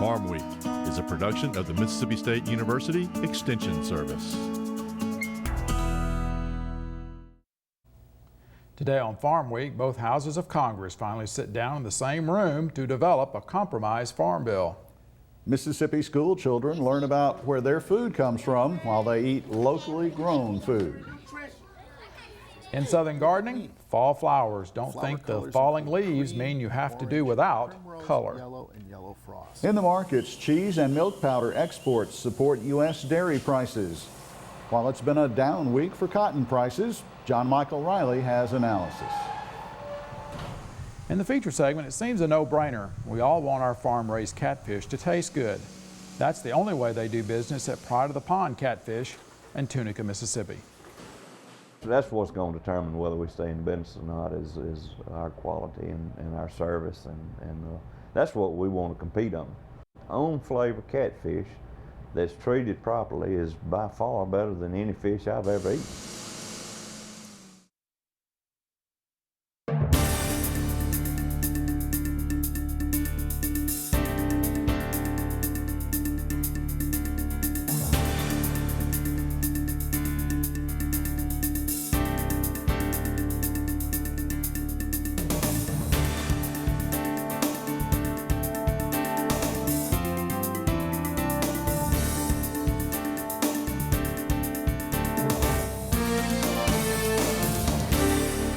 Farm Week is a production of the Mississippi State University Extension Service. Today on Farm Week, both houses of Congress finally sit down in the same room to develop a compromise farm bill. Mississippi school children learn about where their food comes from while they eat locally grown food. In Southern gardening, fall flowers. Don't think the falling leaves mean you have to do without color. In the markets, cheese and milk powder exports support U.S. dairy prices. While it's been a down week for cotton prices, John Michael Riley has analysis. In the feature segment, it seems a no-brainer. We all want our farm-raised catfish to taste good. That's the only way they do business at Pride of the Pond Catfish in Tunica, Mississippi. That's what's going to determine whether we stay in business or not is our quality and our service, and that's what we want to compete on. On-flavor catfish that's treated properly is by far better than any fish I've ever eaten.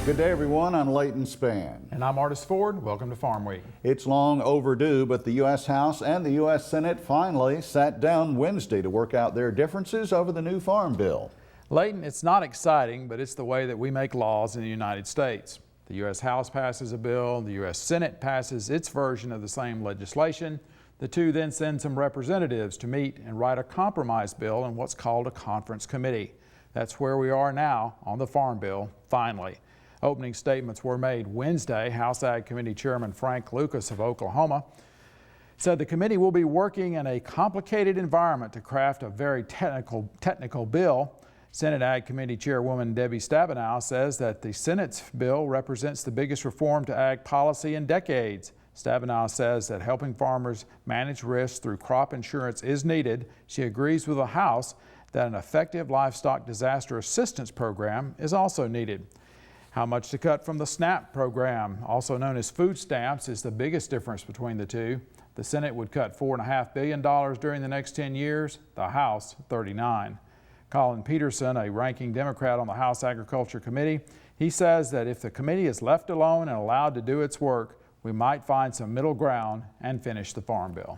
Good day, everyone. I'm Leighton Spann. And I'm Artis Ford. Welcome to Farm Week. It's long overdue, but the U.S. House and the U.S. Senate finally sat down Wednesday to work out their differences over the new farm bill. Leighton, it's not exciting, but it's the way that we make laws in the United States. The U.S. House passes a bill, the U.S. Senate passes its version of the same legislation. The two then send some representatives to meet and write a compromise bill in what's called a conference committee. That's where we are now on the farm bill, finally. Opening statements were made Wednesday. House Ag Committee Chairman Frank Lucas of Oklahoma said the committee will be working in a complicated environment to craft a very technical bill. Senate Ag Committee Chairwoman Debbie Stabenow says that the Senate's bill represents the biggest reform to ag policy in decades. Stabenow says that helping farmers manage risks through crop insurance is needed. She agrees with the House that an effective livestock disaster assistance program is also needed. How much to cut from the SNAP program, also known as food stamps, is the biggest difference between the two. The Senate would cut $4.5 billion during the next 10 years, the House $39. Colin Peterson, a ranking Democrat on the House Agriculture Committee, he says that if the committee is left alone and allowed to do its work, we might find some middle ground and finish the farm bill.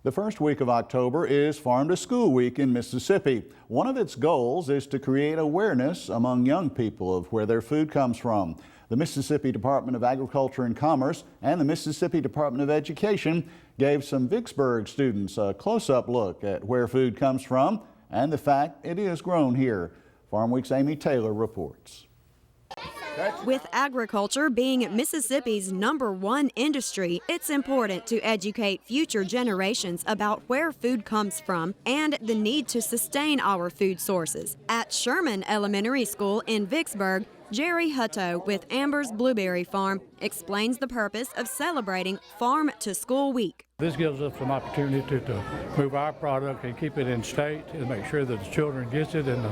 The first week of October is Farm to School Week in Mississippi. One of its goals is to create awareness among young people of where their food comes from. The Mississippi Department of Agriculture and Commerce and the Mississippi Department of Education gave some Vickburg students a close-up look at where food comes from and the fact it is grown here. Farm Week's Amy Taylor reports. With agriculture being Mississippi's #1 industry, it's important to educate future generations about where food comes from and the need to sustain our food sources. At Sherman Elementary School in Vicksburg, Jerry Hutto with Amber's Blueberry Farm explains the purpose of celebrating Farm to School Week. This gives us an opportunity to move our product and keep it in state and make sure that the children get it, and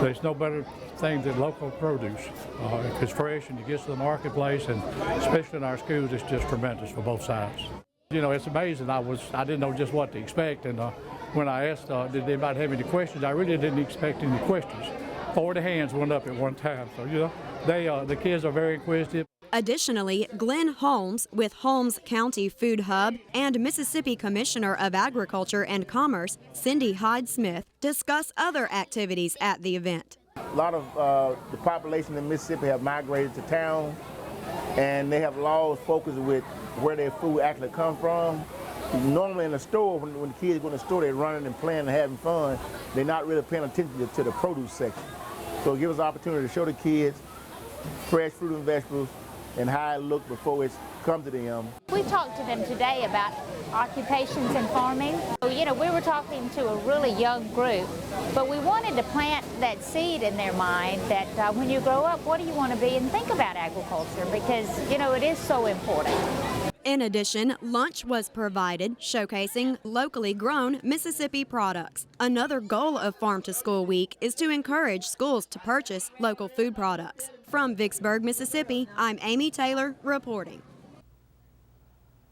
there's no better thing than local produce. If it's fresh and it gets to the marketplace, and especially in our schools, it's just tremendous for both sides. You know, it's amazing. I didn't know just what to expect, and when I asked did anybody have any questions, I really didn't expect any questions. 40 hands went up at one time, so you know, the kids are very inquisitive. Additionally, Glenn Holmes with Holmes County Food Hub and Mississippi Commissioner of Agriculture and Commerce, Cindy Hyde-Smith, discuss other activities at the event. A lot of the population in Mississippi have migrated to town, and they have laws focused with where their food actually comes from. Normally in the store, when the kids go in the store, they're running and playing and having fun. They're not really paying attention to the produce section. So it gives us an opportunity to show the kids fresh fruit and vegetables and how it looks before it comes to them. We talked to them today about occupations in farming. So, you know, we were talking to a really young group, but we wanted to plant that seed in their mind that when you grow up, what do you want to be? And think about agriculture, because, you know, it is so important. In addition, lunch was provided, showcasing locally grown Mississippi products. Another goal of Farm to School Week is to encourage schools to purchase local food products. From Vicksburg, Mississippi, I'm Amy Taylor reporting.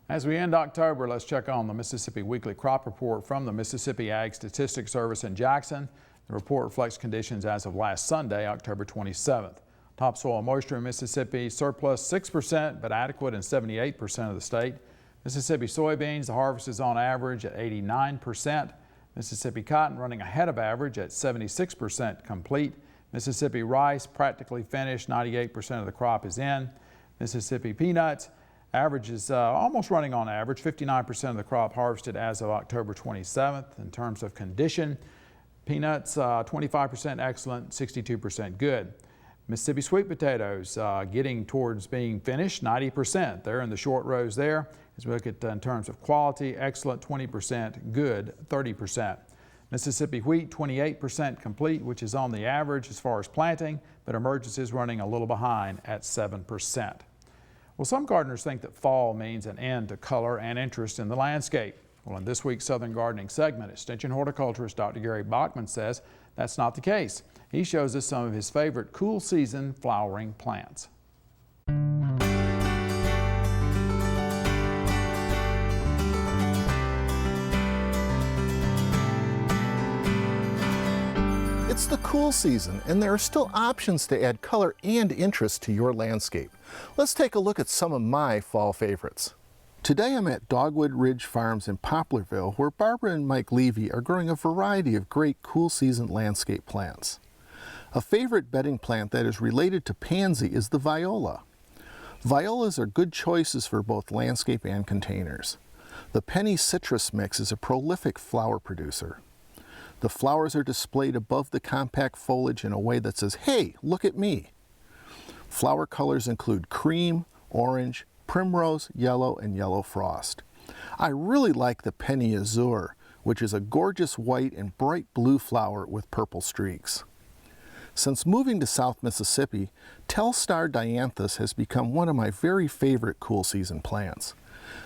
As we end October, let's check on the Mississippi Weekly Crop Report from the Mississippi Ag Statistics Service in Jackson. The report reflects conditions as of last Sunday, October 27th. Topsoil moisture in Mississippi surplus 6%, but adequate in 78% of the state. Mississippi soybeans, the harvest is on average at 89%. Mississippi cotton running ahead of average at 76% complete. Mississippi rice practically finished, 98% of the crop is in. Mississippi peanuts, average is almost running on average, 59% of the crop harvested as of October 27th. In terms of condition, peanuts 25% excellent, 62% good. Mississippi sweet potatoes getting towards being finished, 90%. They're in the short rows there. As we look at in terms of quality, excellent 20%, good 30%. Mississippi wheat 28% complete, which is on the average as far as planting, but emergence is running a little behind at 7%. Well, some gardeners think that fall means an end to color and interest in the landscape. Well, in this week's Southern Gardening segment, Extension horticulturist Dr. Gary Bachman says that's not the case. He shows us some of his favorite cool season flowering plants. It's the cool season, and there are still options to add color and interest to your landscape. Let's take a look at some of my fall favorites. Today I'm at Dogwood Ridge Farms in Poplarville, where Barbara and Mike Levy are growing a variety of great cool season landscape plants. A favorite bedding plant that is related to pansy is the viola. Violas are good choices for both landscape and containers. The penny citrus mix is a prolific flower producer. The flowers are displayed above the compact foliage in a way that says, "Hey, look at me." Flower colors include cream, orange, primrose, yellow, and yellow frost. I really like the penny azure, which is a gorgeous white and bright blue flower with purple streaks. Since moving to South Mississippi, Telstar dianthus has become one of my very favorite cool season plants.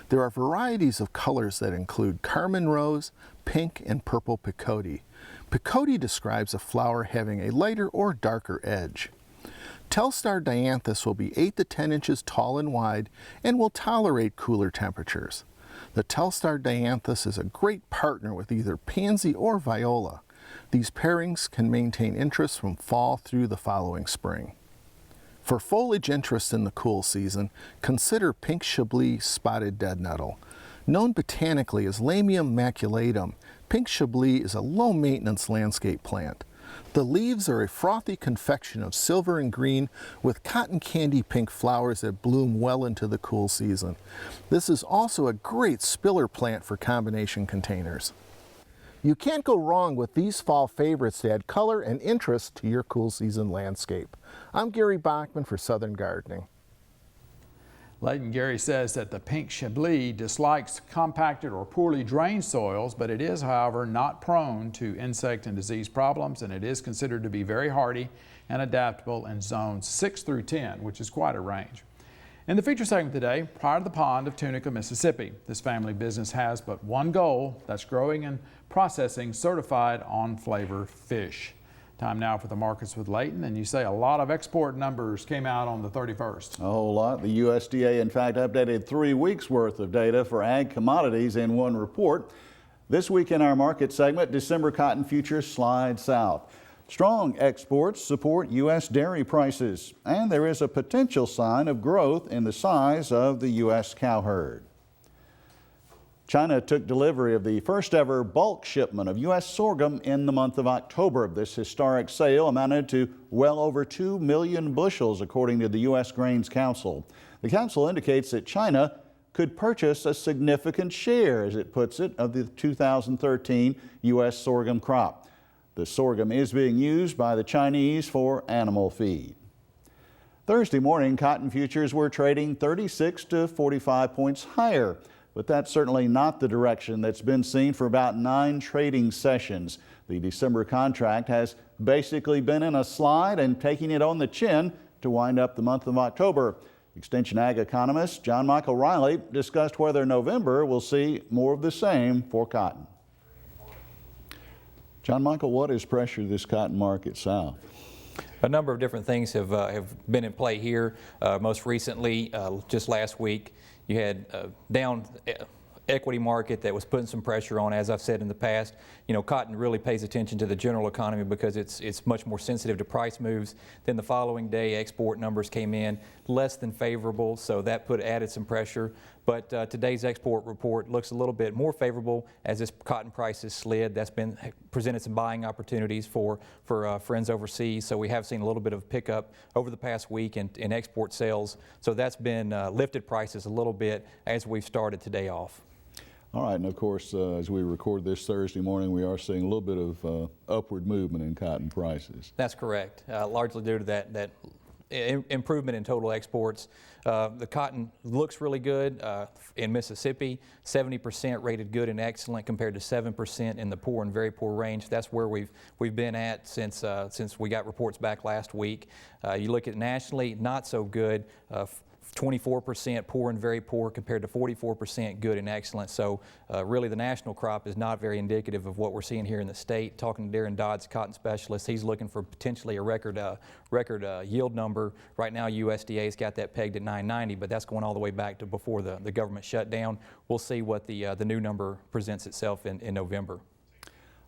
There are varieties of colors that include carmine rose, pink, and purple picote. Picote describes a flower having a lighter or darker edge. Telstar dianthus will be 8 to 10 inches tall and wide and will tolerate cooler temperatures. The Telstar dianthus is a great partner with either pansy or viola. These pairings can maintain interest from fall through the following spring. For foliage interest in the cool season, consider pink chablis spotted dead nettle. Known botanically as Lamium maculatum, pink chablis is a low-maintenance landscape plant. The leaves are a frothy confection of silver and green with cotton candy pink flowers that bloom well into the cool season. This is also a great spiller plant for combination containers. You can't go wrong with these fall favorites to add color and interest to your cool season landscape. I'm Gary Bachman for Southern Gardening. Leighton Gary says that the pink chablis dislikes compacted or poorly drained soils, but it is, however, not prone to insect and disease problems, and it is considered to be very hardy and adaptable in zones 6 through 10, which is quite a range. In the feature segment today, Pride of the Pond of Tunica, Mississippi. This family business has but one goal, that's growing and processing certified on flavor fish. Time now for the markets with Leighton, and you say a lot of export numbers came out on the 31st. A whole lot. The USDA, in fact, updated 3 weeks worth of data for ag commodities in one report. This week in our market segment, December cotton futures slide south. Strong exports support U.S. dairy prices, and there is a potential sign of growth in the size of the U.S. cow herd. China took delivery of the first ever bulk shipment of U.S. sorghum in the month of October. This historic sale amounted to well over 2 million bushels, according to the U.S. Grains Council. The council indicates that China could purchase a significant share, as it puts it, of the 2013 U.S. sorghum crop. The sorghum is being used by the Chinese for animal feed. Thursday morning, cotton futures were trading 36 to 45 points higher, but that's certainly not the direction that's been seen for about 9 trading sessions. The December contract has basically been in a slide and taking it on the chin to wind up the month of October. Extension Ag economist John Michael Riley discussed whether November will see more of the same for cotton. John Michael, what has pressured this cotton market south? A number of different things have been in play here. Most recently, just last week, you had down equity market that was putting some pressure on. As I've said in the past, you know, cotton really pays attention to the general economy because it's much more sensitive to price moves. Then the following day, export numbers came in less than favorable, so that added some pressure. But today's export report looks a little bit more favorable as this cotton prices slid. That's been presented some buying opportunities for friends overseas. So we have seen a little bit of pickup over the past week in export sales. So that's been lifted prices a little bit as we've started today off. All right, and of course, as we record this Thursday morning, we are seeing a little bit of upward movement in cotton prices. That's correct, largely due to that improvement in total exports. The cotton looks really good in Mississippi, 70% rated good and excellent compared to 7% in the poor and very poor range. That's where we've been at since we got reports back last week. You look at nationally, not so good. 24% poor and very poor compared to 44% good and excellent. So really the national crop is not very indicative of what we're seeing here in the state. Talking to Darren Dodds, cotton specialist, he's looking for potentially a record yield number. Right now USDA's got that pegged at 990, but that's going all the way back to before the government shutdown. We'll see what the new number presents itself in November.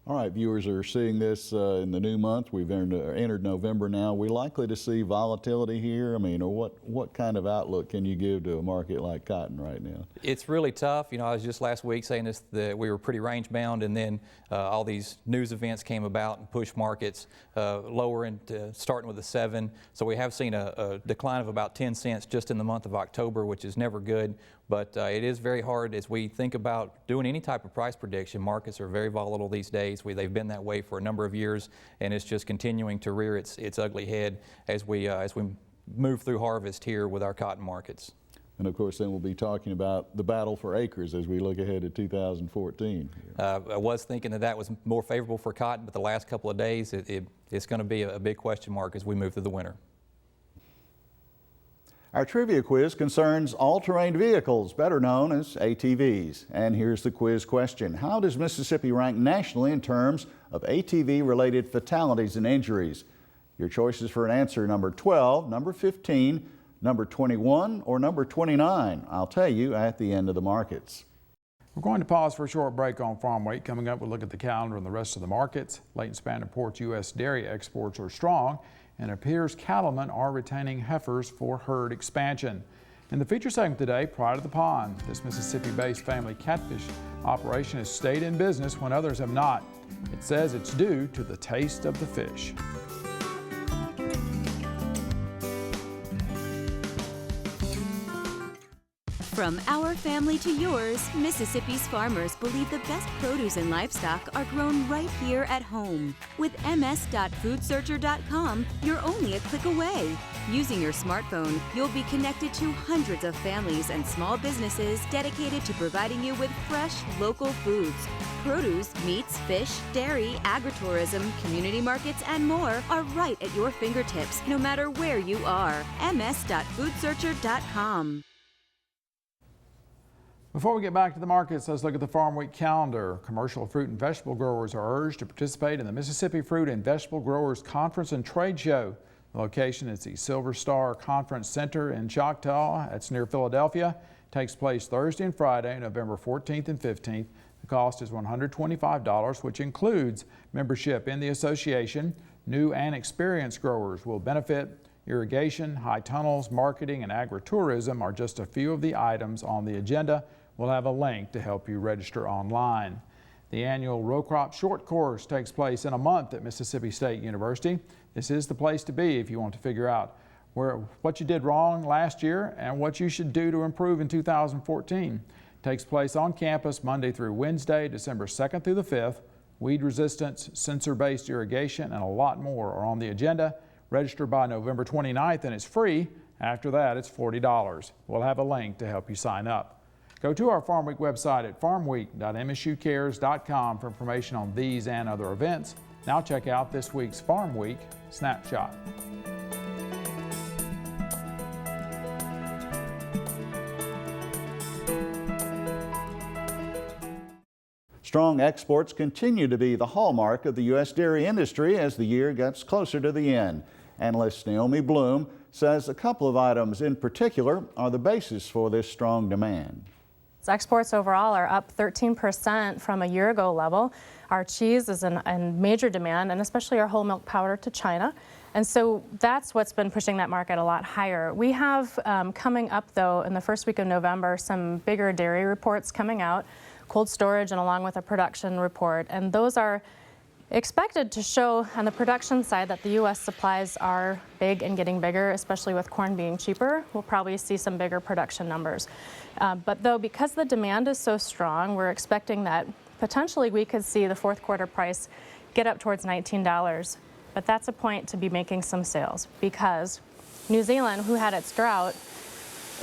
All right, viewers are seeing this in the new month. We've entered November now. Are we likely to see volatility here? I mean, or what kind of outlook can you give to a market like cotton right now? It's really tough. You know, I was just last week saying this, that we were pretty range bound, and then all these news events came about and pushed markets lower into starting with a 7. So we have seen a decline of about 10 cents just in the month of October, which is never good. But it is very hard as we think about doing any type of price prediction. Markets are very volatile these days. They've been that way for a number of years, and it's just continuing to rear its ugly head as we move through harvest here with our cotton markets. And of course, then we'll be talking about the battle for acres as we look ahead to 2014. I was thinking that was more favorable for cotton, but the last couple of days, it's going to be a big question mark as we move through the winter. Our trivia quiz concerns all-terrain vehicles, better known as ATVs. And here's the quiz question. How does Mississippi rank nationally in terms of ATV-related fatalities and injuries? Your choices for an answer: number 12, number 15, number 21, or number 29. I'll tell you at the end of the markets. We're going to pause for a short break on Farm Week. Coming up, we'll look at the calendar and the rest of the markets. Leighton Span reports U.S. dairy exports are strong, and it appears cattlemen are retaining heifers for herd expansion. In the feature segment today, Pride of the Pond. This Mississippi-based family catfish operation has stayed in business when others have not. It says it's due to the taste of the fish. From our family to yours, Mississippi's farmers believe the best produce and livestock are grown right here at home. With ms.foodsearcher.com, you're only a click away. Using your smartphone, you'll be connected to hundreds of families and small businesses dedicated to providing you with fresh, local foods. Produce, meats, fish, dairy, agritourism, community markets, and more are right at your fingertips, no matter where you are. ms.foodsearcher.com. Before we get back to the markets, let's look at the Farm Week calendar. Commercial fruit and vegetable growers are urged to participate in the Mississippi Fruit and Vegetable Growers Conference and Trade Show. The location is the Silver Star Conference Center in Choctaw. That's near Philadelphia. It takes place Thursday and Friday, November 14th and 15th. The cost is $125, which includes membership in the association. New and experienced growers will benefit. Irrigation, high tunnels, marketing, and agritourism are just a few of the items on the agenda. We'll have a link to help you register online. The annual row crop short course takes place in a month at Mississippi State University. This is the place to be if you want to figure out what you did wrong last year and what you should do to improve in 2014. It takes place on campus Monday through Wednesday, December 2nd through the 5th. Weed resistance, sensor-based irrigation, and a lot more are on the agenda. Register by November 29th and it's free. After that, it's $40. We'll have a link to help you sign up. Go to our Farm Week website at farmweek.msucares.com for information on these and other events. Now check out this week's Farm Week Snapshot. Strong exports continue to be the hallmark of the U.S. dairy industry as the year gets closer to the end. Analyst Naomi Bloom says a couple of items in particular are the basis for this strong demand. Exports overall are up 13% from a year ago level. Our cheese is in major demand, and especially our whole milk powder to China. And so that's what's been pushing that market a lot higher. We have coming up, though, in the first week of November, some bigger dairy reports coming out, cold storage and along with a production report. And those are expected to show on the production side that the U.S. supplies are big and getting bigger, especially with corn being cheaper. We'll probably see some bigger production numbers. But though, because the demand is so strong, we're expecting that potentially we could see the fourth quarter price get up towards $19. But that's a point to be making some sales, because New Zealand, who had its drought,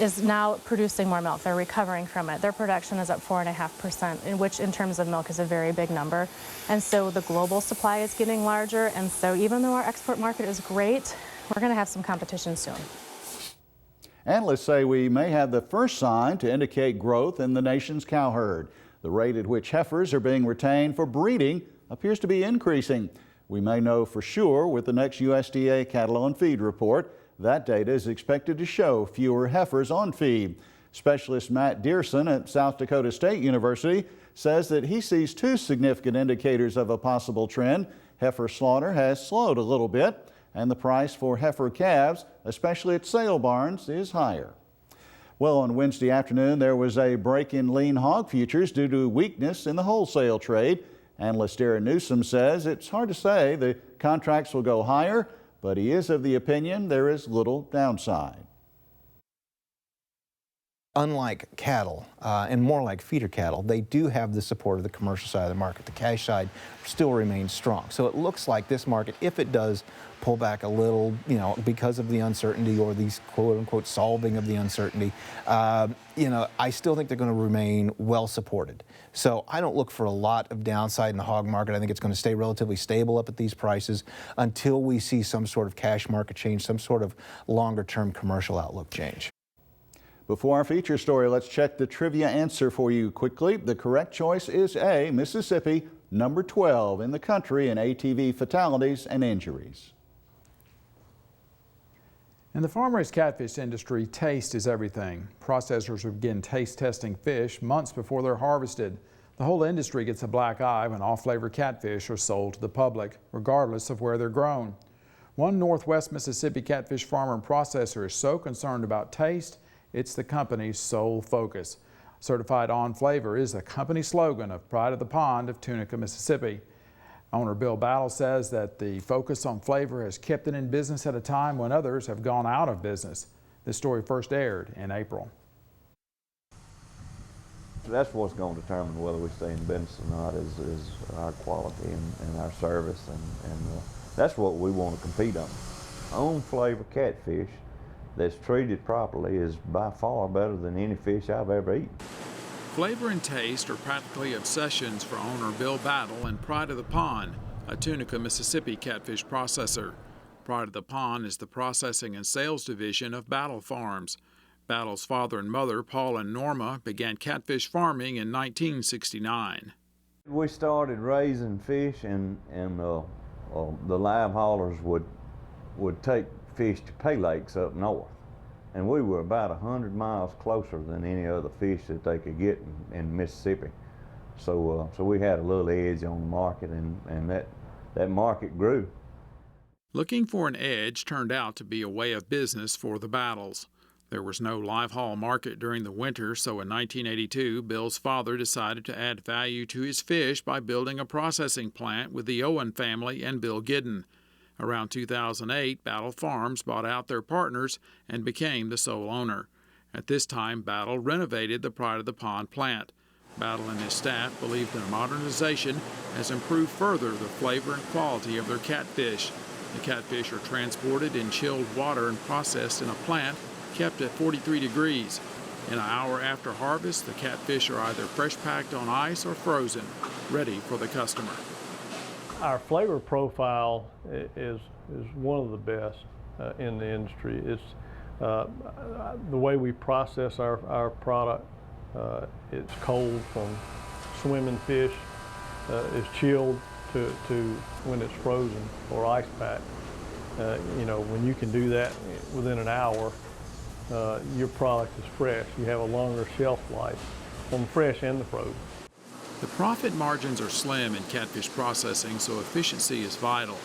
is now producing more milk. They're recovering from it. Their production is up 4.5%, which in terms of milk is a very big number. And so the global supply is getting larger. And so even though our export market is great, we're going to have some competition soon. Analysts say we may have the first sign to indicate growth in the nation's cow herd. The rate at which heifers are being retained for breeding appears to be increasing. We may know for sure with the next USDA cattle on feed report. That data is expected to show fewer heifers on feed. Specialist Matt Dearson at South Dakota State University says that he sees two significant indicators of a possible trend. Heifer slaughter has slowed a little bit, and the price for heifer calves, especially at sale barns, is higher. Well, on Wednesday afternoon, there was a break in lean hog futures due to weakness in the wholesale trade. Analyst Darren Newsom says it's hard to say the contracts will go higher, but he is of the opinion there is little downside. Unlike cattle, and more like feeder cattle, they do have the support of the commercial side of the market. The cash side still remains strong. So it looks like this market, if it does pull back a little, because of the uncertainty or these quote-unquote solving of the uncertainty, I still think they're going to remain well supported. So I don't look for a lot of downside in the hog market. I think it's going to stay relatively stable up at these prices until we see some sort of cash market change, some sort of longer-term commercial outlook change. Before our feature story, let's check the trivia answer for you quickly. The correct choice is A, Mississippi, number 12 in the country in ATV fatalities and injuries. In the farm-raised catfish industry, taste is everything. Processors begin taste testing fish months before they're harvested. The whole industry gets a black eye when off-flavor catfish are sold to the public, regardless of where they're grown. One Northwest Mississippi catfish farmer and processor is so concerned about taste, it's the company's sole focus. Certified on flavor is the company slogan of Pride of the Pond of Tunica, Mississippi. Owner Bill Battle says that the focus on flavor has kept it in business at a time when others have gone out of business. This story first aired in April. That's what's going to determine whether we stay in business or not is our quality and our service, and that's what we want to compete on. On flavor catfish that's treated properly is by far better than any fish I've ever eaten. Flavor and taste are practically obsessions for owner Bill Battle and Pride of the Pond, a Tunica, Mississippi catfish processor. Pride of the Pond is the processing and sales division of Battle Farms. Battle's father and mother, Paul and Norma, began catfish farming in 1969. We started raising fish, and the live haulers would take fish to pay lakes up north, and we were about 100 miles closer than any other fish that they could get in Mississippi. So we had a little edge on the market, and that market grew. Looking for an edge turned out to be a way of business for the Battles. There was no live haul market during the winter, so in 1982, Bill's father decided to add value to his fish by building a processing plant with the Owen family and Bill Giddon. Around 2008, Battle Farms bought out their partners and became the sole owner. At this time, Battle renovated the Pride of the Pond plant. Battle and his staff believe that modernization has improved further the flavor and quality of their catfish. The catfish are transported in chilled water and processed in a plant kept at 43 degrees. In an hour after harvest, the catfish are either fresh packed on ice or frozen, ready for the customer. Our flavor profile is one of the best in the industry. It's the way we process our product. It's cold from swimming fish is chilled to when it's frozen or ice packed. You know, when you can do that within an hour, your product is fresh. You have a longer shelf life on the fresh and the frozen. The profit margins are slim in catfish processing, so efficiency is vital.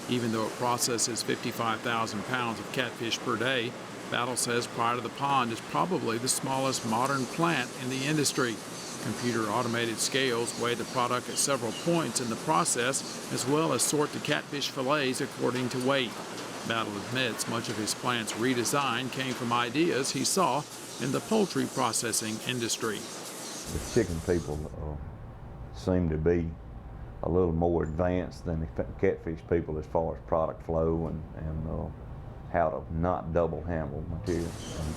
Even though it processes 55,000 pounds of catfish per day, Battle says Pride of the Pond is probably the smallest modern plant in the industry. Computer automated scales weigh the product at several points in the process, as well as sort the catfish fillets according to weight. Battle admits much of his plant's redesign came from ideas he saw in the poultry processing industry. The chicken people seem to be a little more advanced than the catfish people as far as product flow and how to not double handle material.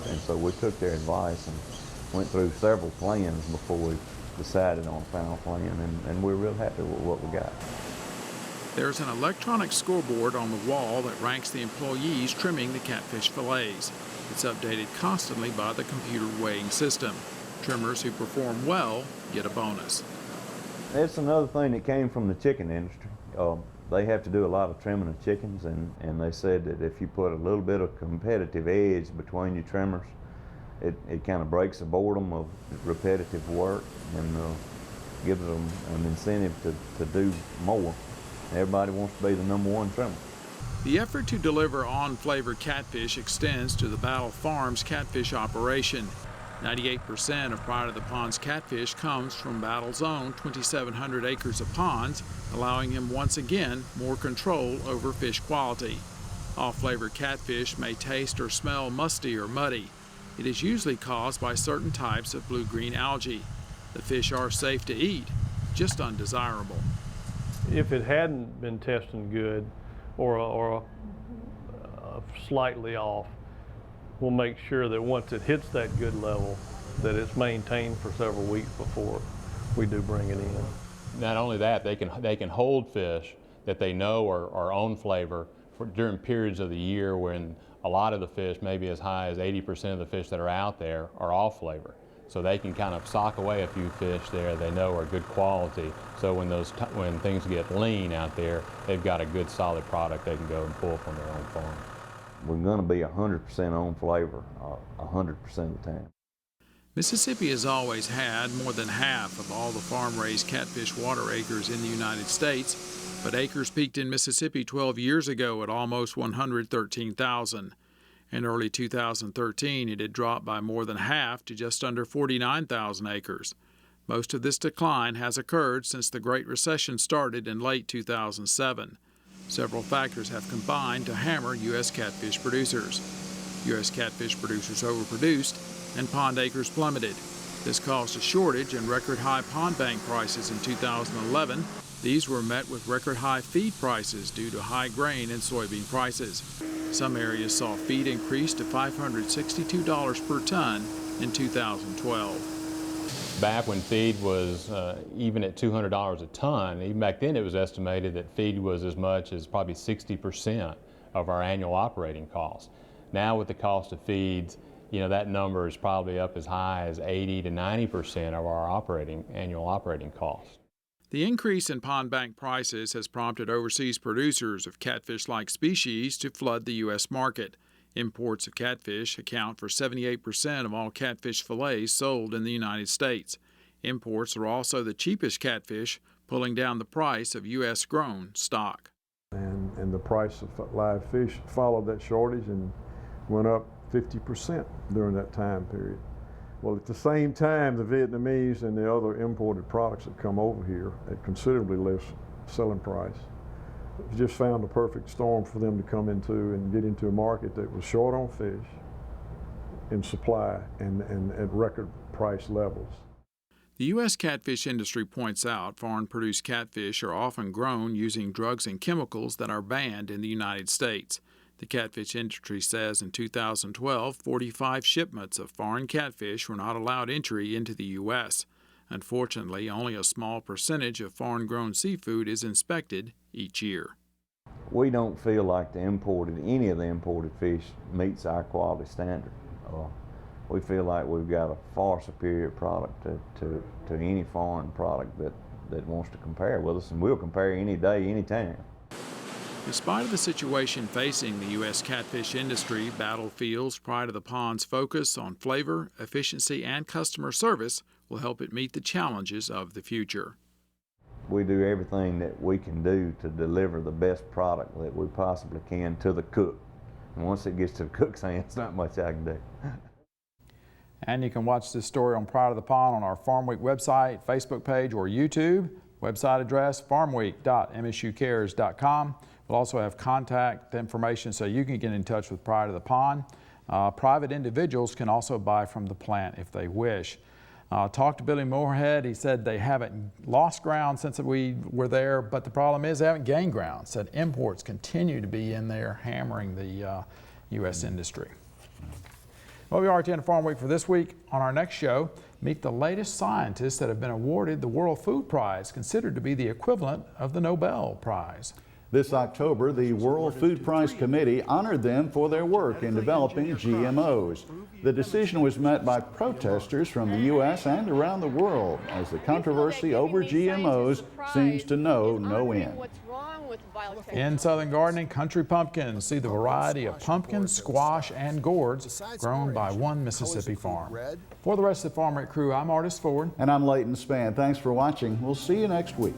And so we took their advice and went through several plans before we decided on a final plan, and we're real happy with what we got. There's an electronic scoreboard on the wall that ranks the employees trimming the catfish fillets. It's updated constantly by the computer weighing system. Trimmers who perform well get a bonus. It's another thing that came from the chicken industry. They have to do a lot of trimming of chickens, and they said that if you put a little bit of competitive edge between your trimmers, it kind of breaks the boredom of repetitive work and gives them an incentive to do more. Everybody wants to be the #1 trimmer. The effort to deliver on-flavor catfish extends to the Battle Farms catfish operation. 98% of Pride of the Pond's catfish comes from Battle's own 2,700 acres of ponds, allowing him once again more control over fish quality. Off-flavor catfish may taste or smell musty or muddy. It is usually caused by certain types of blue-green algae. The fish are safe to eat, just undesirable. If it hadn't been testing good or slightly off, we'll make sure that once it hits that good level, that it's maintained for several weeks before we do bring it in. Not only that, they can hold fish that they know are on flavor during periods of the year when a lot of the fish, maybe as high as 80% of the fish that are out there, are off flavor. So they can kind of sock away a few fish there they know are good quality. So when things get lean out there, they've got a good solid product they can go and pull from their own farm. We're going to be 100% on flavor 100% of the time. Mississippi has always had more than half of all the farm-raised catfish water acres in the United States, but acres peaked in Mississippi 12 years ago at almost 113,000. In early 2013, it had dropped by more than half to just under 49,000 acres. Most of this decline has occurred since the Great Recession started in late 2007. Several factors have combined to hammer U.S. catfish producers. U.S. catfish producers overproduced and pond acres plummeted. This caused a shortage and record high pond bank prices in 2011. These were met with record high feed prices due to high grain and soybean prices. Some areas saw feed increase to $562 per ton in 2012. Back when feed was even at $200 a ton, even back then it was estimated that feed was as much as probably 60% of our annual operating costs. Now with the cost of feeds, that number is probably up as high as 80 to 90% of our annual operating costs. The increase in pond bank prices has prompted overseas producers of catfish-like species to flood the U.S. market. Imports of catfish account for 78% of all catfish fillets sold in the United States. Imports are also the cheapest catfish, pulling down the price of U.S.-grown stock. And the price of live fish followed that shortage and went up 50% during that time period. Well, at the same time, the Vietnamese and the other imported products that come over here at considerably less selling price. It just found a perfect storm for them to come into and get into a market that was short on fish in supply and at record price levels. The U.S. catfish industry points out foreign-produced catfish are often grown using drugs and chemicals that are banned in the United States. The catfish industry says in 2012, 45 shipments of foreign catfish were not allowed entry into the U.S. Unfortunately, only a small percentage of foreign-grown seafood is inspected each year. We don't feel like any of the imported fish meets our quality standard. We feel like we've got a far superior product to any foreign product that wants to compare with us, and we'll compare any day, anytime. Despite the situation facing the U.S. catfish industry, Battlefields Pride of the Pond's focus on flavor, efficiency, and customer service will help it meet the challenges of the future. We do everything that we can do to deliver the best product that we possibly can to the cook. And once it gets to the cook's hands, not much I can do. And you can watch this story on Pride of the Pond on our Farm Week website, Facebook page, or YouTube. Website address, farmweek.msucares.com. We'll also have contact information so you can get in touch with Pride of the Pond. Private individuals can also buy from the plant if they wish. Talked to Billy Moorhead. He said they haven't lost ground since we were there, but the problem is they haven't gained ground. Said imports continue to be in there hammering the U.S. industry. Well, we are at the end of Farm Week for this week. On our next show, meet the latest scientists that have been awarded the World Food Prize, considered to be the equivalent of the Nobel Prize. This October, the World Food Prize Committee honored them for their work in developing GMOs. The decision was met by protesters from the U.S. and around the world as the controversy over GMOs seems to know no end. In Southern Gardening, country pumpkins. See the variety of pumpkins, squash, and gourds grown by one Mississippi farm. For the rest of the Farm Week crew, I'm Artis Ford. And I'm Leighton Spann. Thanks for watching. We'll see you next week.